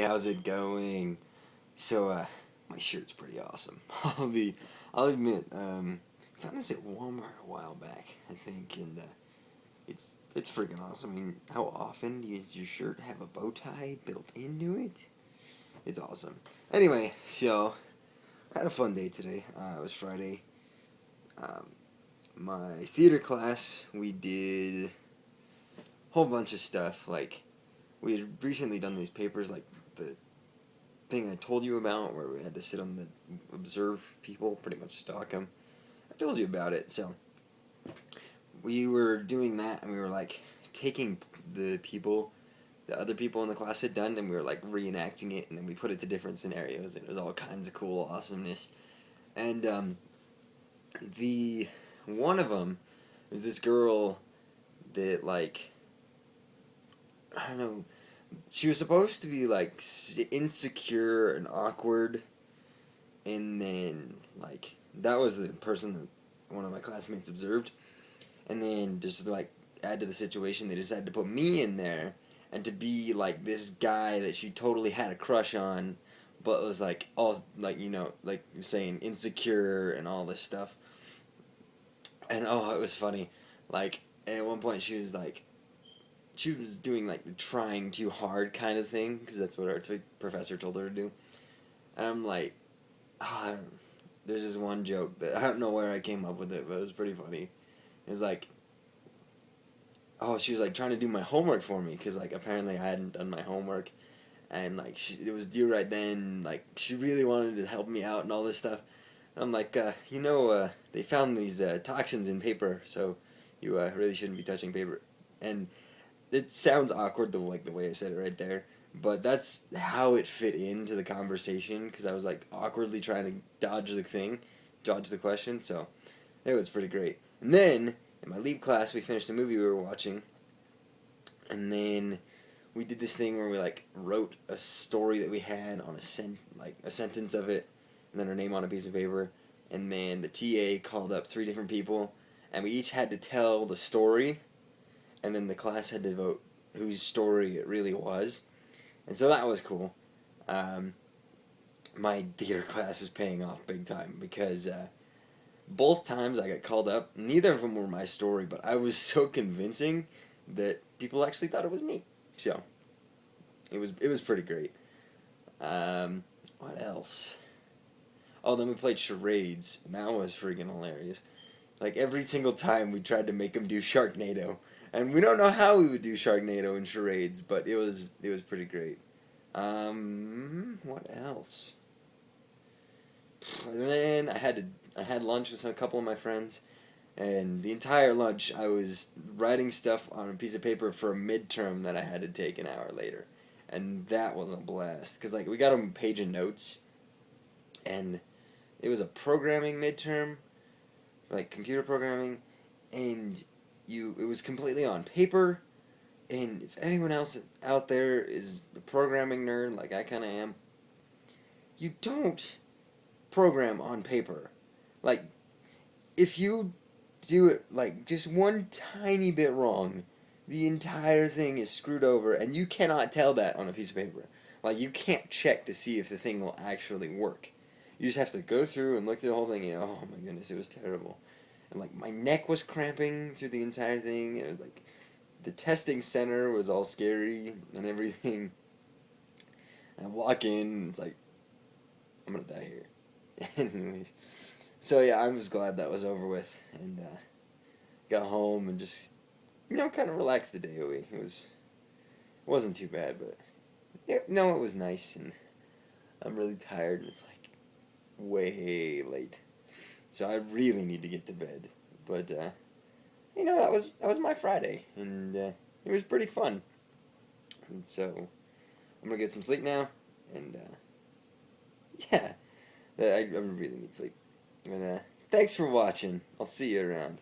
how's it going? So, my shirt's pretty awesome. I'll admit, I found this at Walmart a while back, I think, and it's freaking awesome. I mean, how often does your shirt have a bow tie built into it? It's awesome. Anyway, so I had a fun day today. It was Friday. Um, my theater class, we did a whole bunch of stuff. Like, we had recently done these papers, like the thing I told you about, where we had to sit on the observe people, pretty much stalk them. I told you about it, so we were doing that, and we were like taking the other people in the class had done, and we were like reenacting it, and then we put it to different scenarios, and it was all kinds of cool awesomeness. And the one of them was this girl that, like, I don't know, she was supposed to be like insecure and awkward, and then like that was the person that one of my classmates observed, and then just like add to the situation, they decided to put me in there and to be like this guy that she totally had a crush on, but was like all like, like you're saying, insecure and all this stuff. And oh, it was funny. Like at one point she was doing like the trying too hard kind of thing, because that's what our professor told her to do. And I'm like, oh, there's this one joke that I don't know where I came up with it, but it was pretty funny. It was like, oh, she was like trying to do my homework for me, because like apparently I hadn't done my homework, and like it was due right then. Like she really wanted to help me out and all this stuff. And I'm like, they found these toxins in paper, so you really shouldn't be touching paper. And it sounds awkward the way I said it right there, but that's how it fit into the conversation, because I was like awkwardly trying to dodge the question. So it was pretty great. And then in my leap class, we finished the movie we were watching, and then we did this thing where we like wrote a story that we had on a sentence of it, and then our name on a piece of paper, and then the TA called up 3 different people, and we each had to tell the story, and then the class had to vote whose story it really was, and so that was cool. Um, my theater class is paying off big time, because both times I got called up, neither of them were my story, but I was so convincing that people actually thought it was me. So it was pretty great. What else? Oh, then we played charades, and that was freaking hilarious. Like every single time we tried to make them do Sharknado, and we don't know how we would do Sharknado in charades, but it was pretty great. What else? And then I had lunch with a couple of my friends, and the entire lunch I was writing stuff on a piece of paper for a midterm that I had to take an hour later, and that was a blast, because like we got a page of notes, and it was a programming midterm, like computer programming, and it was completely on paper. And if anyone else out there is the programming nerd like I kind of am, you don't program on paper. Like, if you do it like just one tiny bit wrong, the entire thing is screwed over, and you cannot tell that on a piece of paper. Like, you can't check to see if the thing will actually work. You just have to go through and look through the whole thing, and oh my goodness, it was terrible. And like my neck was cramping through the entire thing, and it was like the testing center was all scary and everything. And I walk in, and it's like, I'm gonna die here. Anyways, so yeah, I was glad that was over with, and got home and just kind of relaxed the day away. It wasn't too bad, but yeah, no, it was nice, and I'm really tired, and it's like way late, so I really need to get to bed. But that was my Friday, and it was pretty fun. And so I'm gonna get some sleep now, and yeah, I really need sleep. And thanks for watching. I'll see you around.